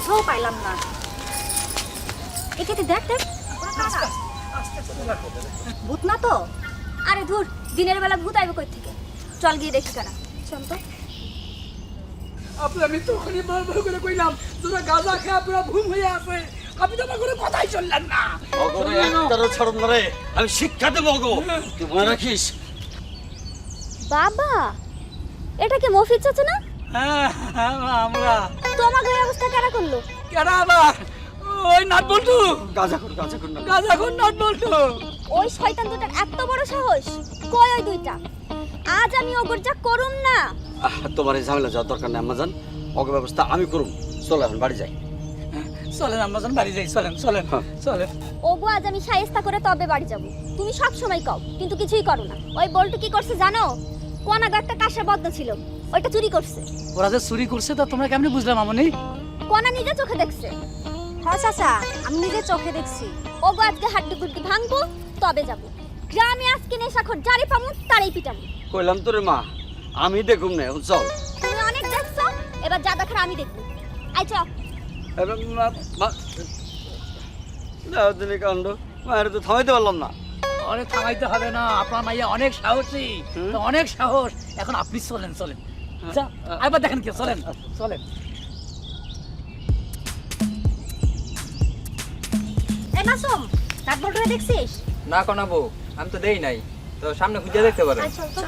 কোথাও পাইলাম না। এখানে দেখ দেখ, ভূত না তো? আরে ধুর, দিনের বেলা ভূত আইবে কই থেকে? চল গিয়ে দেখি কারা। চল তো। আমি তো ওখানে বারবার করে কইলাম তোরা গাঁজা খেয়ে পুরো ঘুম হয়ে আছে, আপনি তো আমার কোনো কথাই চললেন না। অগরে একটারও ছাড়ব না রে, আমি শিক্ষা দেবো গো, তুই মনে রাখিস। বাবা, এটা কি মফিজ চাচা না? হ্যাঁ আমরা। তোমাকে এই অবস্থা কারা করলো? কেডা আবার? ওই নাট বল্টু, গাঁজা কর না। গাঁজা কোন নাট বল্টু? ওই শয়তান দুটার এত বড় সাহস! কই ওই দুইটা? আজ আমি ওগর যা করুম না। তোমার এই ঝামেলা যাওয়ার দরকার নেই আম্মাজান, অগ ব্যবস্থা আমি করুম। চলো এখন বাড়ি যাই। চলেন আমরা যখন বাড়ি যাই, চলেন চলেন চলেন। ওগো আজ আমি শায়েস্তা করে তবে বাড়ি যাব। তুমি সব সময় কও কিন্তু কিছুই করো না। ওই বল্টু কি করছে জানো? কোনাগো একটা কাঁসার বদনা ছিল, ওইটা চুরি করছে। ওরা যে চুরি করছে তা তোমরা কেমনে বুঝলাম মামনি? কোনা নিজে চোখে দেখছে। হ্যাঁ চাচা, আমি নিজে চোখে দেখছি। ওগো আজকে হাড্ডি গুড্ডি ভাঙবো তবে যাব। গ্রামে আজকে নেশাখোর জারি পামু তারই পিটামু। কইলাম তো রে মা, আমি দেখুম না, এখন চল। তুমি অনেক দেখছো, এবার যা দেখার আমি দেখব। আই চল। দিনে কাণ্ড, মায়ের তো থামাইতে পারলাম না। অনেক থামাইতে হবে না, আপনার মাইয়া অনেক সাহসী, তো অনেক সাহস। এখন আপনি চলেন চলেন, যা একবার দেখেন কি, চলেন চলেন। এই মাসুম, কাঠ বল্টুরে দেখছিস? না কোনাবো, আমি তো দেই নাই, তো সামনে খুঁজে দেখতে পারেন। আই চল তো।